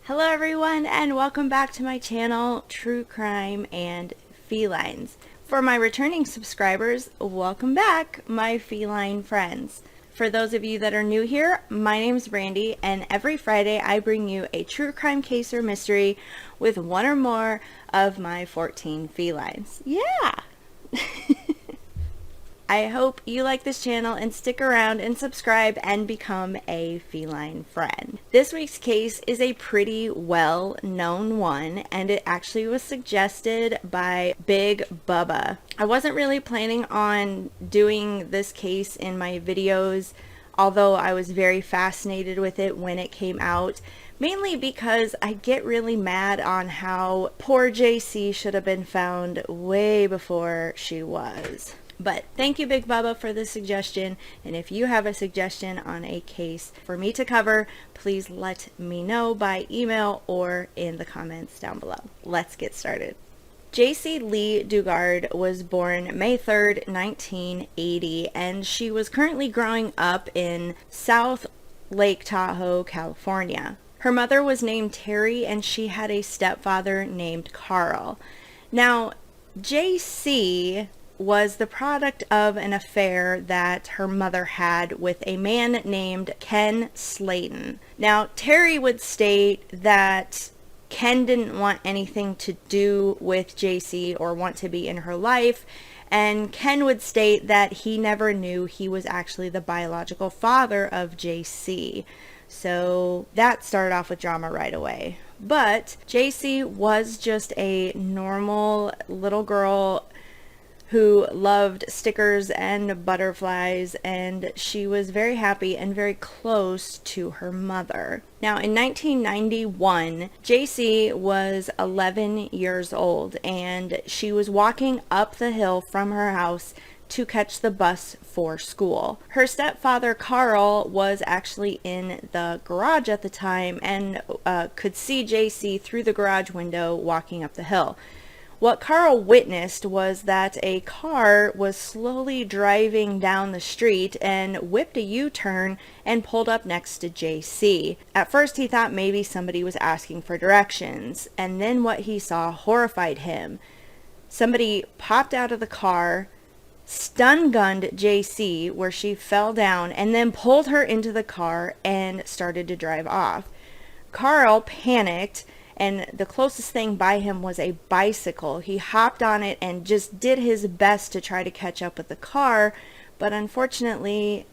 Hello everyone and welcome back to my channel, True Crime and Felines. For my returning subscribers, welcome back, my feline friends. For those of you that are new here, my name is Brandy and every Friday I bring you a true crime case or mystery with one or more of my 14 felines. Yeah! I hope you like this channel and stick around and subscribe and become a feline friend. This week's case is a pretty well-known one, and it actually was suggested by Big Bubba. I wasn't really planning on doing this case in my videos, although I was very fascinated with it when it came out, mainly because I get really mad on how poor Jaycee should have been found way before she was. But thank you, Big Bubba, for the suggestion, and if you have a suggestion on a case for me to cover, please let me know by email or in the comments down below. Let's get started. Jaycee Lee Dugard was born May 3rd, 1980, and she was currently growing up in South Lake Tahoe, California. Her mother was named Terry, and she had a stepfather named Carl. Now, Jaycee was the product of an affair that her mother had with a man named Ken Slayton. Now, Terry would state that Ken didn't want anything to do with Jaycee or want to be in her life, and Ken would state that he never knew he was actually the biological father of Jaycee. So that started off with drama right away. But Jaycee was just a normal little girl who loved stickers and butterflies, and she was very happy and very close to her mother. Now, in 1991, Jaycee was 11 years old, and she was walking up the hill from her house to catch the bus for school. Her stepfather, Carl, was actually in the garage at the time and could see Jaycee through the garage window walking up the hill. What Carl witnessed was that a car was slowly driving down the street and whipped a U-turn and pulled up next to Jaycee. At first he thought maybe somebody was asking for directions, and then what he saw horrified him. Somebody popped out of the car, stun-gunned Jaycee where she fell down, and then pulled her into the car and started to drive off. Carl panicked, and the closest thing by him was a bicycle. He hopped on it and just did his best to try to catch up with the car, but unfortunately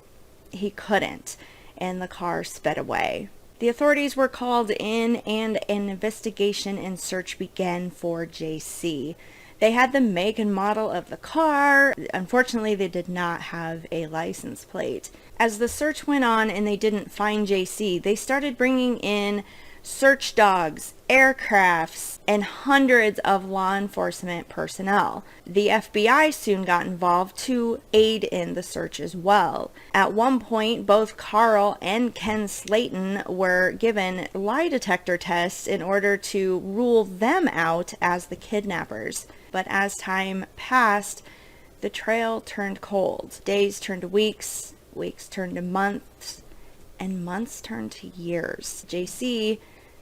he couldn't, and the car sped away. The authorities were called in and an investigation and search began for Jaycee. They had the make and model of the car. Unfortunately, they did not have a license plate. As the search went on and they didn't find Jaycee, they started bringing in search dogs, aircrafts, and hundreds of law enforcement personnel. The FBI soon got involved to aid in the search as well. At one point, both Carl and Ken Slayton were given lie detector tests in order to rule them out as the kidnappers. But as time passed, the trail turned cold. Days turned to weeks, weeks turned to months, and months turned to years. Jaycee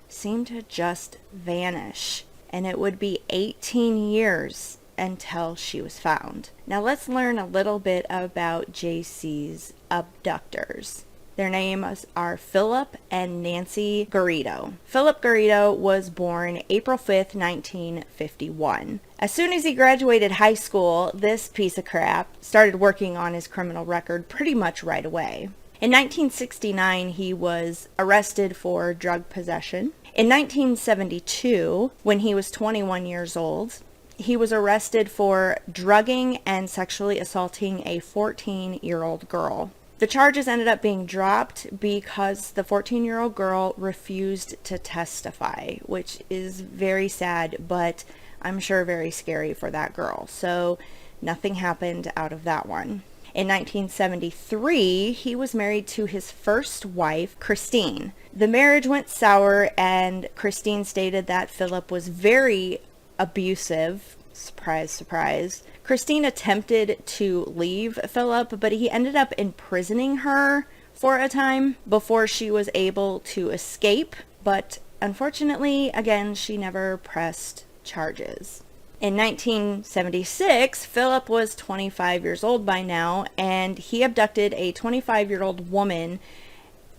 seemed to just vanish, and it would be 18 years until she was found. Now let's learn a little bit about Jaycee's abductors. Their names are Philip and Nancy Garrido. Philip Garrido was born April 5th, 1951. As soon as he graduated high school, this piece of crap started working on his criminal record pretty much right away. In 1969, he was arrested for drug possession. In 1972, when he was 21 years old, he was arrested for drugging and sexually assaulting a 14-year-old girl. The charges ended up being dropped because the 14-year-old girl refused to testify, which is very sad, but I'm sure very scary for that girl. So nothing happened out of that one. In 1973, he was married to his first wife, Christine. The marriage went sour, and Christine stated that Philip was very abusive. Surprise, surprise. Christine attempted to leave Philip, but he ended up imprisoning her for a time before she was able to escape. But unfortunately, again, she never pressed charges. In 1976, Philip was 25 years old by now, and he abducted a 25-year-old woman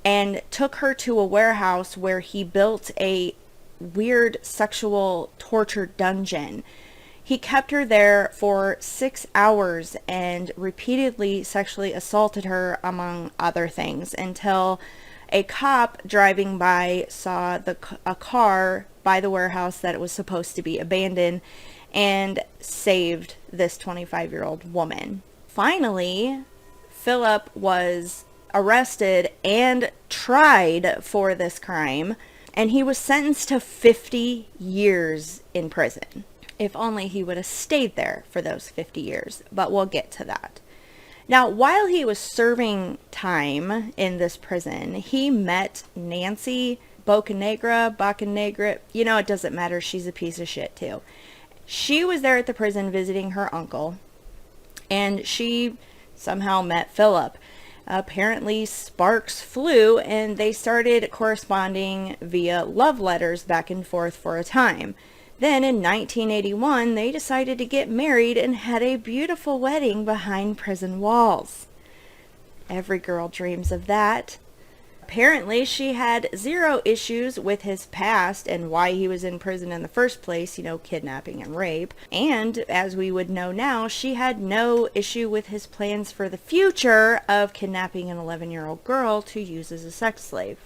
and took her to a warehouse where he built a weird sexual torture dungeon. He kept her there for 6 hours and repeatedly sexually assaulted her, among other things, until a cop driving by saw a car by the warehouse that it was supposed to be abandoned and saved this 25-year-old woman. Finally, Philip was arrested and tried for this crime, and he was sentenced to 50 years in prison. If only he would have stayed there for those 50 years, but we'll get to that. Now, while he was serving time in this prison, he met Nancy Bocanegra, it doesn't matter, she's a piece of shit too. She was there at the prison visiting her uncle, and she somehow met Philip. Apparently sparks flew, and they started corresponding via love letters back and forth for a time. Then in 1981, they decided to get married and had a beautiful wedding behind prison walls. Every girl dreams of that. Apparently, she had zero issues with his past and why he was in prison in the first place, kidnapping and rape. And, as we would know now, she had no issue with his plans for the future of kidnapping an 11-year-old girl to use as a sex slave.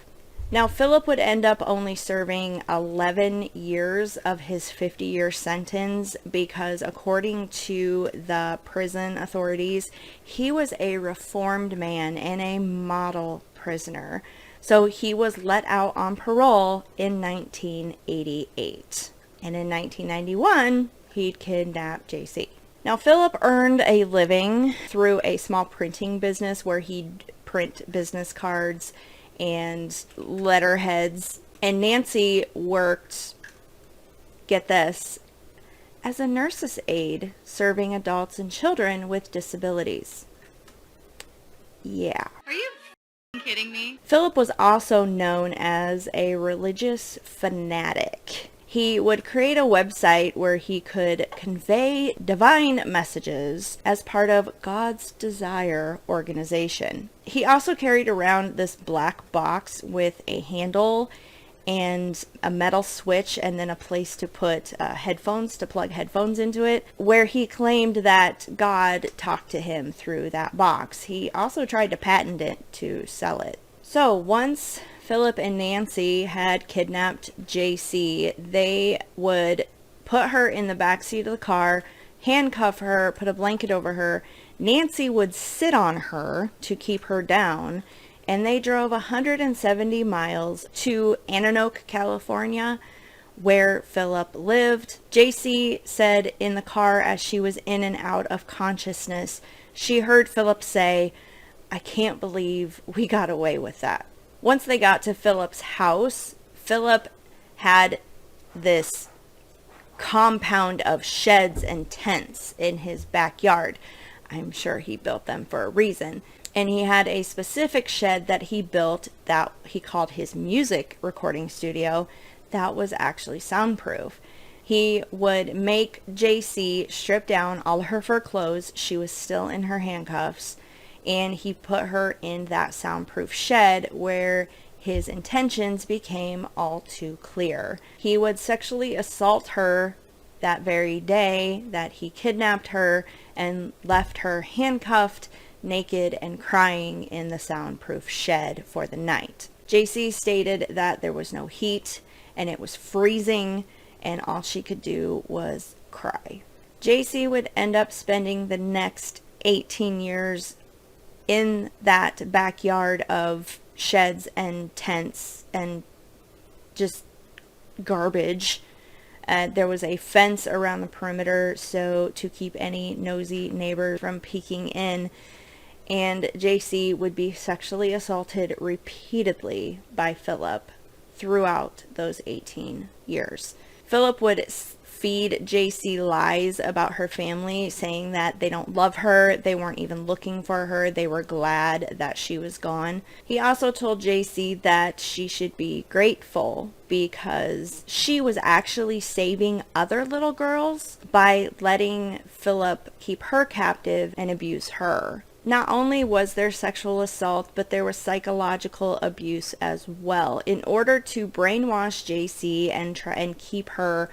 Now, Philip would end up only serving 11 years of his 50-year sentence because, according to the prison authorities, he was a reformed man and a model prisoner. So he was let out on parole in 1988. And in 1991, he'd kidnapped Jaycee. Now, Philip earned a living through a small printing business where he'd print business cards and letterheads. And Nancy worked, get this, as a nurse's aide serving adults and children with disabilities. Yeah. Are you kidding me? Philip was also known as a religious fanatic. He would create a website where he could convey divine messages as part of God's Desire organization. He also carried around this black box with a handle and a metal switch and then a place to put headphones, to plug headphones into it, where he claimed that God talked to him through that box. He also tried to patent it to sell it. So once Philip and Nancy had kidnapped Jaycee, they would put her in the back seat of the car, handcuff her, put a blanket over her. Nancy would sit on her to keep her down, and they drove 170 miles to Anonoke, California, where Philip lived. Jaycee said in the car as she was in and out of consciousness, she heard Philip say, "I can't believe we got away with that." Once they got to Philip's house, Philip had this compound of sheds and tents in his backyard. I'm sure he built them for a reason. And he had a specific shed that he built that he called his music recording studio that was actually soundproof. He would make Jaycee strip down all her fur clothes. She was still in her handcuffs. And he put her in that soundproof shed where his intentions became all too clear. He would sexually assault her that very day that he kidnapped her and left her handcuffed, naked, and crying in the soundproof shed for the night. Jaycee stated that there was no heat and it was freezing and all she could do was cry. Jaycee would end up spending the next 18 years in that backyard of sheds and tents and just garbage. There was a fence around the perimeter so to keep any nosy neighbors from peeking in. And Jaycee would be sexually assaulted repeatedly by Philip throughout those 18 years. Philip would feed Jaycee lies about her family, saying that they don't love her, they weren't even looking for her, they were glad that she was gone. He also told Jaycee that she should be grateful because she was actually saving other little girls by letting Philip keep her captive and abuse her. Not only was there sexual assault, but there was psychological abuse as well. In order to brainwash Jaycee and try and keep her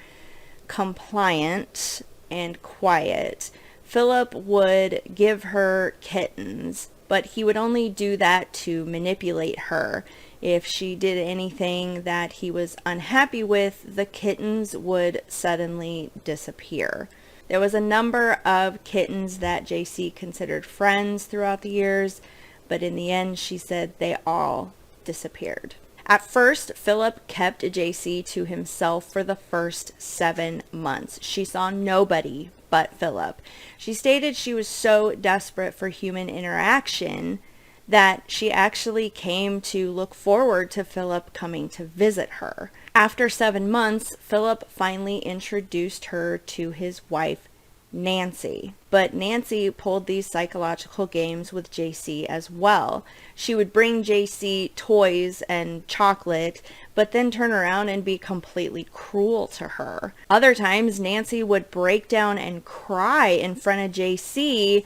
compliant and quiet, Philip would give her kittens, but he would only do that to manipulate her. If she did anything that he was unhappy with, the kittens would suddenly disappear. There was a number of kittens that Jaycee considered friends throughout the years, but in the end, she said they all disappeared. At first, Philip kept Jaycee to himself for the first 7 months. She saw nobody but Philip. She stated she was so desperate for human interaction that she actually came to look forward to Philip coming to visit her. After 7 months, Philip finally introduced her to his wife, Nancy. But Nancy pulled these psychological games with Jaycee as well. She would bring Jaycee toys and chocolate, but then turn around and be completely cruel to her. Other times, Nancy would break down and cry in front of Jaycee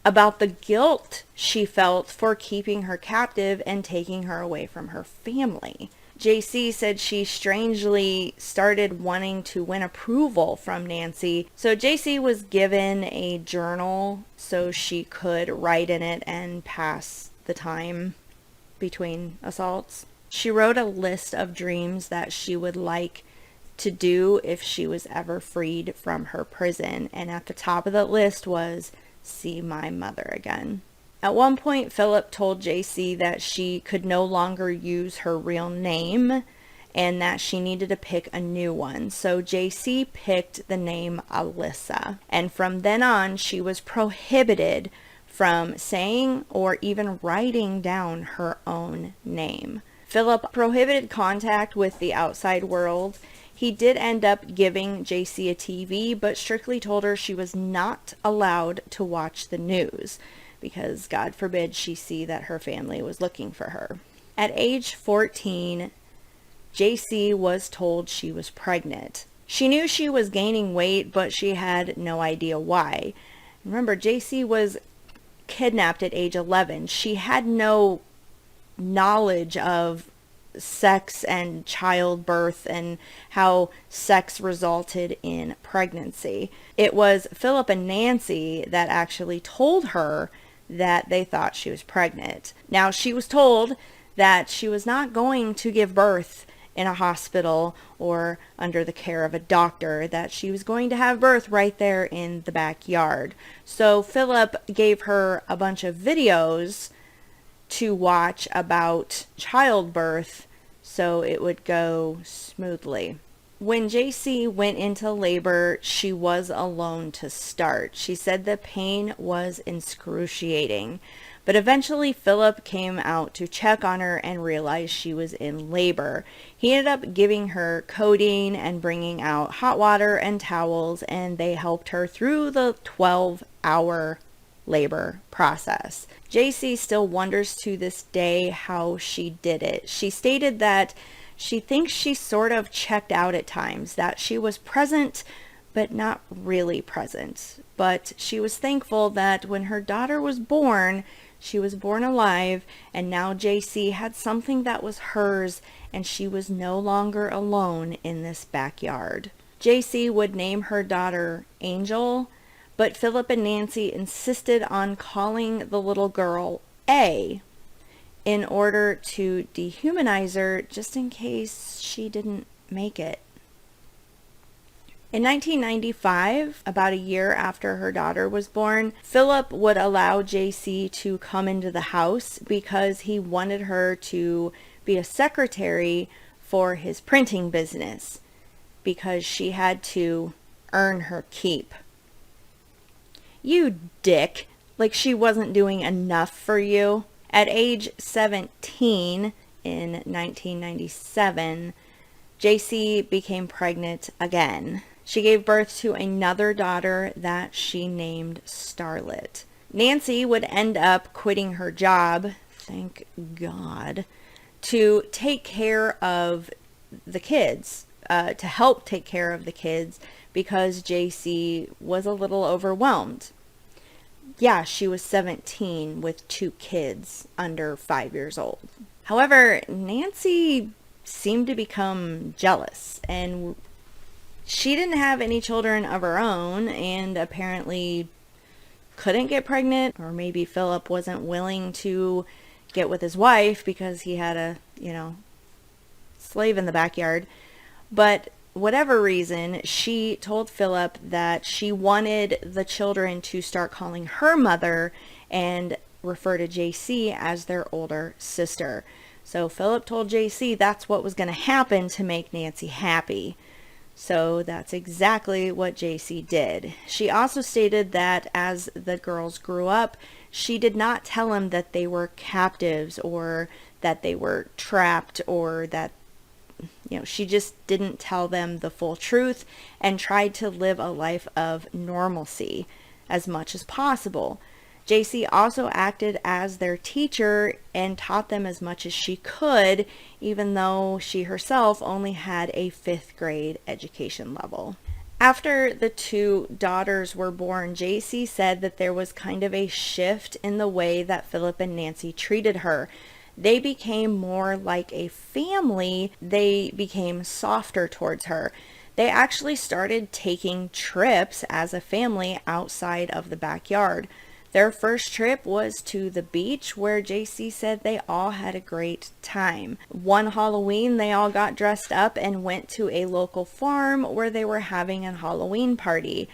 about the guilt she felt for keeping her captive and taking her away from her family. Jaycee said she strangely started wanting to win approval from Nancy. So Jaycee was given a journal so she could write in it and pass the time between assaults. She wrote a list of dreams that she would like to do if she was ever freed from her prison. And at the top of the list was see my mother again. At one point, Philip told Jaycee that she could no longer use her real name and that she needed to pick a new one. So Jaycee picked the name Alyssa. And from then on, she was prohibited from saying or even writing down her own name. Philip prohibited contact with the outside world. He did end up giving Jaycee a TV, but strictly told her she was not allowed to watch the news, because God forbid she see that her family was looking for her. At age 14, Jaycee was told she was pregnant. She knew she was gaining weight, but she had no idea why. Remember, Jaycee was kidnapped at age 11. She had no knowledge of sex and childbirth and how sex resulted in pregnancy. It was Philip and Nancy that actually told her that they thought she was pregnant. Now, she was told that she was not going to give birth in a hospital or under the care of a doctor, that she was going to have birth right there in the backyard. So Philip gave her a bunch of videos to watch about childbirth so it would go smoothly. When Jaycee went into labor, she was alone to start. She said the pain was excruciating, but eventually Philip came out to check on her and realized she was in labor. He ended up giving her codeine and bringing out hot water and towels, and they helped her through the 12-hour labor process. Jaycee still wonders to this day how she did it. She stated that she thinks she sort of checked out at times, that she was present but not really present. But she was thankful that when her daughter was born, she was born alive, and now Jaycee had something that was hers, and she was no longer alone in this backyard. Jaycee would name her daughter Angel, but Philip and Nancy insisted on calling the little girl A in order to dehumanize her, just in case she didn't make it. In 1995, about a year after her daughter was born, Philip would allow Jaycee to come into the house because he wanted her to be a secretary for his printing business, because she had to earn her keep. You dick, like she wasn't doing enough for you. At age 17 in 1997, Jaycee became pregnant again. She gave birth to another daughter that she named Starlet. Nancy would end up quitting her job, thank God, to take care of the kids, to help take care of the kids, because Jaycee was a little overwhelmed. Yeah, she was 17 with 2 kids under 5 years old. However, Nancy seemed to become jealous, and she didn't have any children of her own, and apparently couldn't get pregnant, or maybe Philip wasn't willing to get with his wife because he had a, slave in the backyard. But whatever reason, she told Philip that she wanted the children to start calling her mother and refer to Jaycee as their older sister. So Philip told Jaycee that's what was going to happen to make Nancy happy. So that's exactly what Jaycee did. She also stated that as the girls grew up, she did not tell them that they were captives or that they were trapped, or that she just didn't tell them the full truth, and tried to live a life of normalcy as much as possible. Jaycee also acted as their teacher and taught them as much as she could, even though she herself only had a 5th grade education level. After the 2 daughters were born, Jaycee said that there was kind of a shift in the way that Philip and Nancy treated her. They became more like a family. They became softer towards her. They actually started taking trips as a family outside of the backyard. Their first trip was to the beach, where Jaycee said they all had a great time. One Halloween, they all got dressed up and went to a local farm where they were having a Halloween party.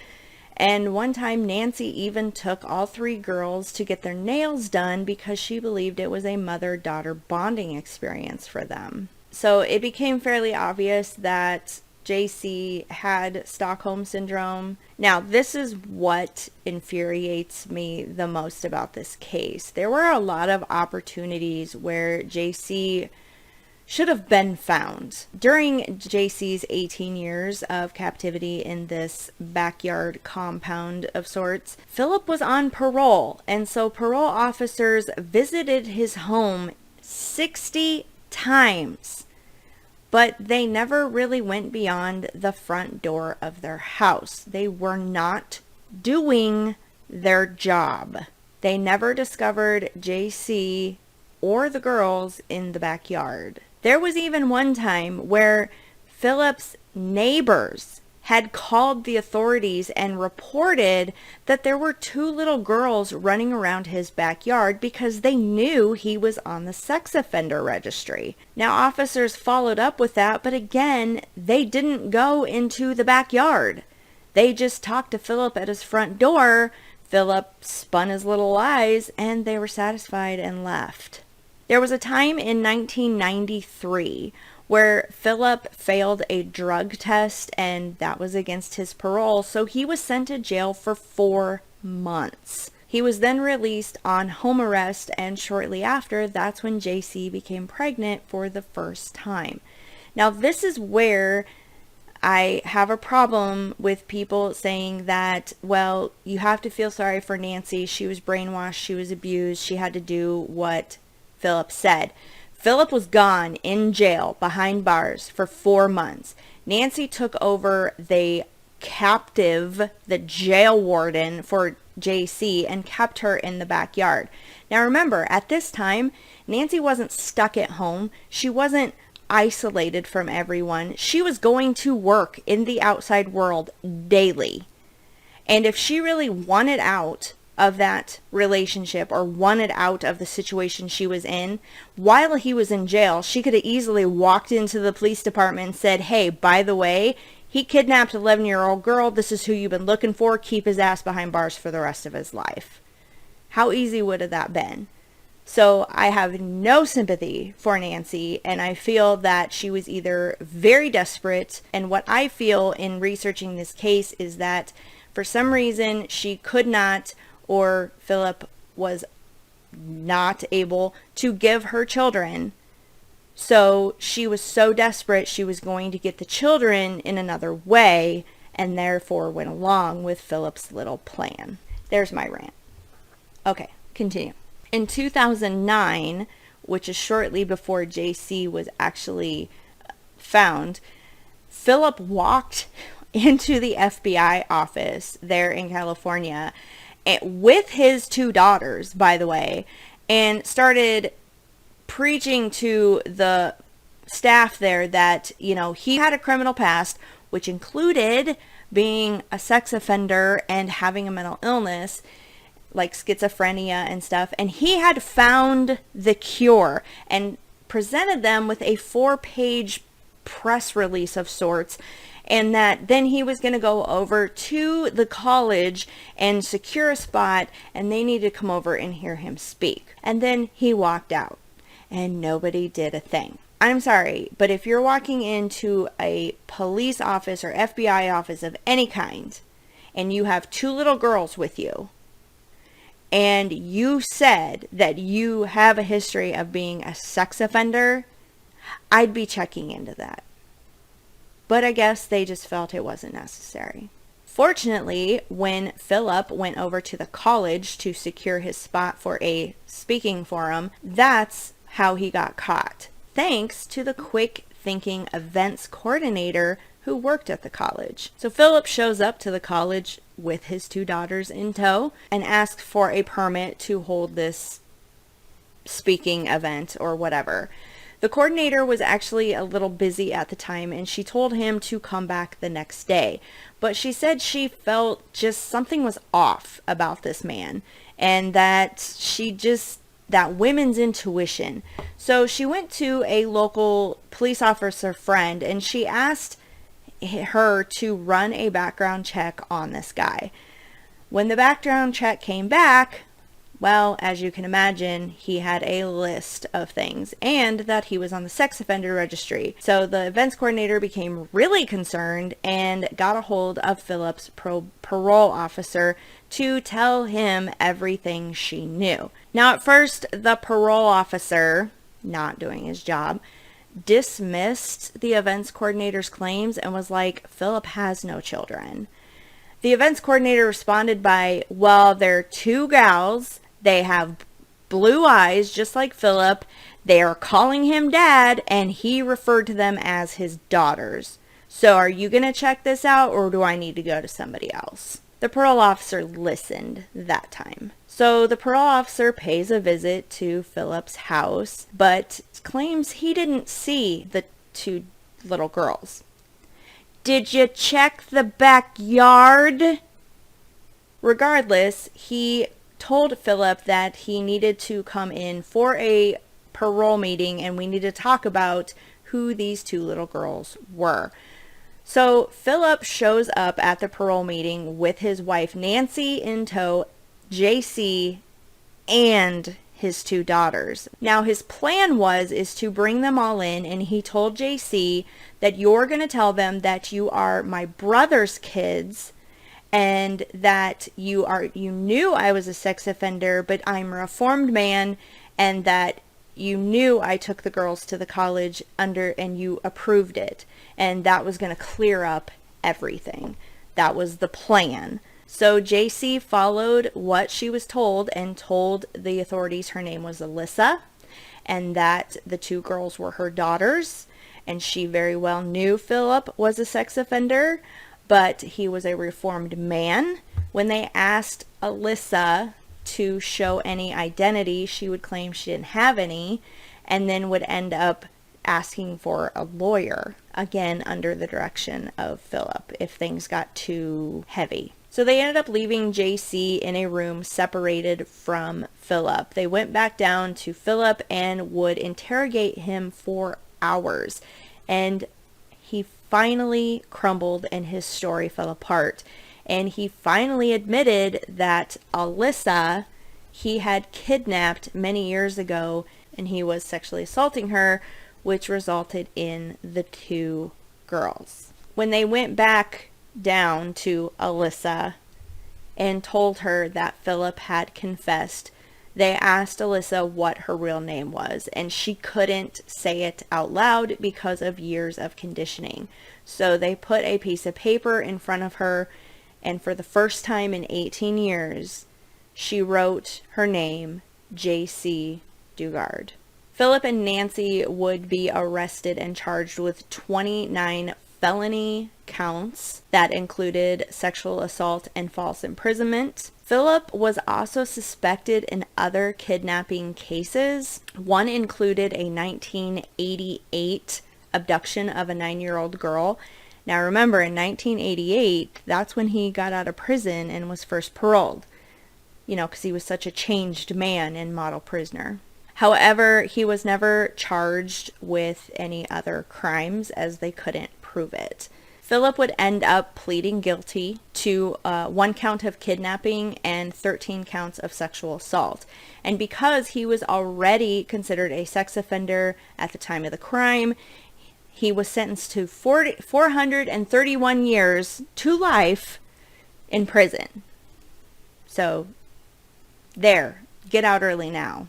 And one time, Nancy even took all 3 girls to get their nails done because she believed it was a mother-daughter bonding experience for them. So it became fairly obvious that Jaycee had Stockholm Syndrome. Now, this is what infuriates me the most about this case. There were a lot of opportunities where Jaycee should have been found. During Jaycee's 18 years of captivity in this backyard compound of sorts, Philip was on parole, and so parole officers visited his home 60 times. But they never really went beyond the front door of their house. They were not doing their job. They never discovered Jaycee or the girls in the backyard. There was even one time where Philip's neighbors had called the authorities and reported that there were 2 little girls running around his backyard because they knew he was on the sex offender registry. Now, officers followed up with that, but again, they didn't go into the backyard. They just talked to Philip at his front door. Philip spun his little eyes, and they were satisfied and left. There was a time in 1993 where Philip failed a drug test, and that was against his parole, so he was sent to jail for 4 months. He was then released on home arrest, and shortly after, that's when Jaycee became pregnant for the first time. Now, this is where I have a problem with people saying that, well, you have to feel sorry for Nancy. She was brainwashed, she was abused, she had to do what Philip said. Philip was gone in jail behind bars for 4 months. Nancy took over the jail warden for Jaycee, and kept her in the backyard. Now remember, at this time, Nancy wasn't stuck at home. She wasn't isolated from everyone. She was going to work in the outside world daily. And if she really wanted out of that relationship, or wanted out of the situation she was in, while he was in jail, she could have easily walked into the police department and said, hey, by the way, he kidnapped an 11-year-old girl. This is who you've been looking for. Keep his ass behind bars for the rest of his life. How easy would have that been? So I have no sympathy for Nancy, and I feel that she was either very desperate, and what I feel in researching this case is that for some reason she could not, or Philip was not able to give her children. So she was so desperate she was going to get the children in another way, and therefore went along with Philip's little plan. There's my rant. Okay, continue. In 2009, which is shortly before Jaycee was actually found, Philip walked into the FBI office there in California with his 2 daughters, by the way, and started preaching to the staff there that, he had a criminal past, which included being a sex offender and having a mental illness like schizophrenia and stuff, and he had found the cure and presented them with a 4-page press release of sorts, and that then he was going to go over to the college and secure a spot, and they needed to come over and hear him speak. And then he walked out and nobody did a thing. I'm sorry, but if you're walking into a police office or FBI office of any kind and you have 2 little girls with you, and you said that you have a history of being a sex offender, I'd be checking into that. But I guess they just felt it wasn't necessary. Fortunately, when Philip went over to the college to secure his spot for a speaking forum, that's how he got caught, thanks to the quick thinking events coordinator who worked at the college. So Philip shows up to the college with his 2 daughters in tow and asks for a permit to hold this speaking event or whatever. The coordinator was actually a little busy at the time, and she told him to come back the next day. But she said she felt just something was off about this man, and that that women's intuition. So she went to a local police officer friend, and she asked her to run a background check on this guy. When the background check came back, well, as you can imagine, he had a list of things, and that he was on the sex offender registry. So the events coordinator became really concerned and got a hold of Philip's parole officer to tell him everything she knew. Now, at first, the parole officer, not doing his job, dismissed the events coordinator's claims and was like, Philip has no children. The events coordinator responded by, well, they're 2 gals. They have blue eyes, just like Philip. They are calling him dad, and he referred to them as his daughters. So are you going to check this out, or do I need to go to somebody else? The parole officer listened that time. So the parole officer pays a visit to Philip's house, but claims he didn't see the 2 little girls. Did you check the backyard? Regardless, he told Philip that he needed to come in for a parole meeting and we need to talk about who these 2 little girls were. So Philip shows up at the parole meeting with his wife Nancy in tow, Jaycee, and his 2 daughters. Now his plan is to bring them all in, and he told Jaycee that you're going to tell them that you are my brother's kids and that you knew I was a sex offender, but I'm a reformed man, and that you knew I took the girls to the college and you approved it, and that was going to clear up everything. That was the plan. So Jaycee followed what she was told and told the authorities her name was Alyssa and that the 2 girls were her daughters, and she very well knew Philip was a sex offender, but he was a reformed man. When they asked Alyssa to show any identity, she would claim she didn't have any, and then would end up asking for a lawyer, again under the direction of Philip, if things got too heavy. So they ended up leaving Jaycee in a room separated from Philip. They went back down to Philip and would interrogate him for hours, and he finally crumbled and his story fell apart. And he finally admitted that Alyssa, he had kidnapped many years ago, and he was sexually assaulting her, which resulted in the 2 girls. When they went back down to Alyssa and told her that Philip had confessed, They asked Alyssa what her real name was, and she couldn't say it out loud because of years of conditioning. So they put a piece of paper in front of her, and for the first time in 18 years, she wrote her name, Jaycee Dugard. Philip and Nancy would be arrested and charged with 29 felony counts that included sexual assault and false imprisonment. Philip was also suspected in other kidnapping cases. One included a 1988 abduction of a 9-year-old girl. Now remember, in 1988, that's when he got out of prison and was first paroled. Because he was such a changed man and model prisoner. However, he was never charged with any other crimes as they couldn't prove it. Philip would end up pleading guilty to 1 count of kidnapping and 13 counts of sexual assault. And because he was already considered a sex offender at the time of the crime, he was sentenced to 431 years to life in prison. So, there, get out early now,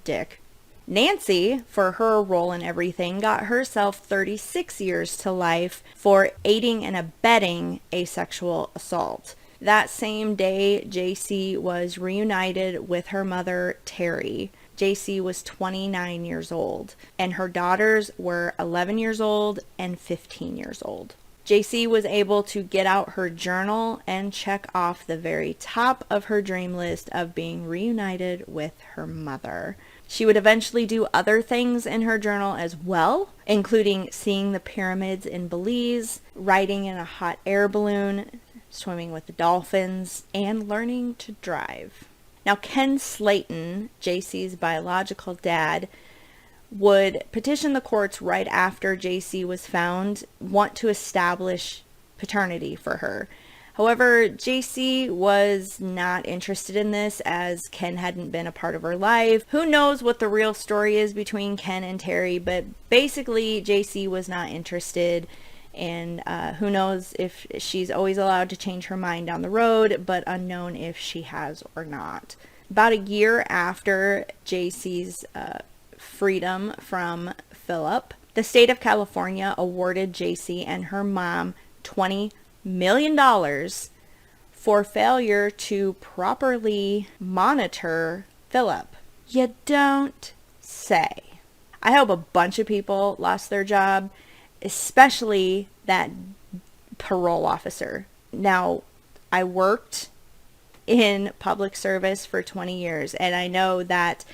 dick. Nancy, for her role in everything, got herself 36 years to life for aiding and abetting a sexual assault. That same day, Jaycee was reunited with her mother, Terry. Jaycee was 29 years old, and her daughters were 11 years old and 15 years old. Jaycee was able to get out her journal and check off the very top of her dream list of being reunited with her mother. She would eventually do other things in her journal as well, including seeing the pyramids in Belize, riding in a hot air balloon, swimming with the dolphins, and learning to drive. Now, Ken Slayton, Jaycee's biological dad, would petition the courts right after Jaycee was found, want to establish paternity for her. However, Jaycee was not interested in this as Ken hadn't been a part of her life. Who knows what the real story is between Ken and Terry, but basically Jaycee was not interested, and who knows if she's always allowed to change her mind down the road, but unknown if she has or not. About a year after Jaycee's freedom from Philip, the state of California awarded Jaycee and her mom $20 million for failure to properly monitor Philip. You don't say. I hope a bunch of people lost their job, especially that parole officer. Now, I worked in public service for 20 years, and I know that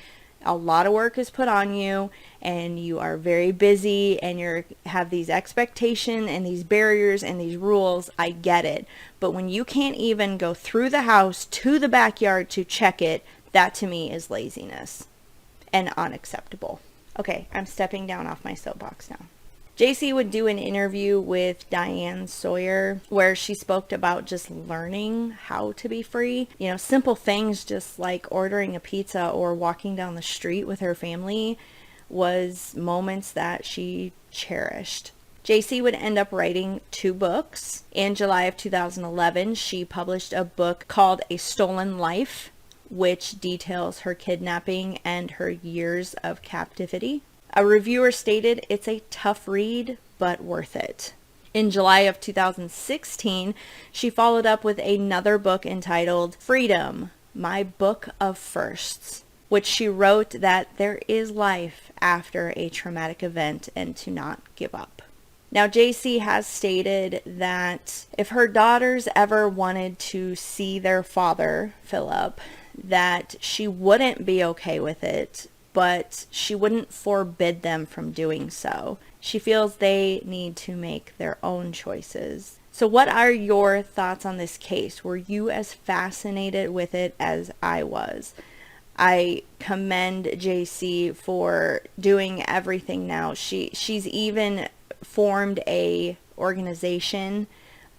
a lot of work is put on you, and you are very busy, and you have these expectations and these barriers and these rules. I get it. But when you can't even go through the house to the backyard to check it, that to me is laziness and unacceptable. Okay, I'm stepping down off my soapbox now. Jaycee would do an interview with Diane Sawyer where she spoke about just learning how to be free. Simple things just like ordering a pizza or walking down the street with her family was moments that she cherished. Jaycee would end up writing 2 books. In July of 2011, she published a book called A Stolen Life, which details her kidnapping and her years of captivity. A reviewer stated, "It's a tough read, but worth it." In July of 2016, she followed up with another book entitled Freedom, My Book of Firsts, which she wrote that there is life after a traumatic event and to not give up. Now, Jaycee has stated that if her daughters ever wanted to see their father, Philip, that she wouldn't be okay with it, but she wouldn't forbid them from doing so. She feels they need to make their own choices. So what are your thoughts on this case? Were you as fascinated with it as I was? I commend Jaycee for doing everything now. She's even formed a organization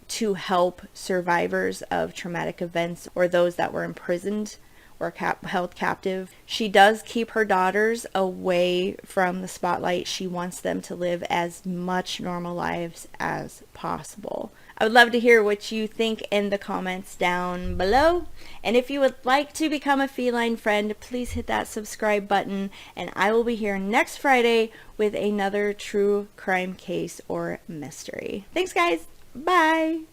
to help survivors of traumatic events or those that were imprisoned or held captive. She does keep her daughters away from the spotlight. She wants them to live as much normal lives as possible. I would love to hear what you think in the comments down below. And if you would like to become a feline friend, please hit that subscribe button. And I will be here next Friday with another true crime case or mystery. Thanks, guys. Bye.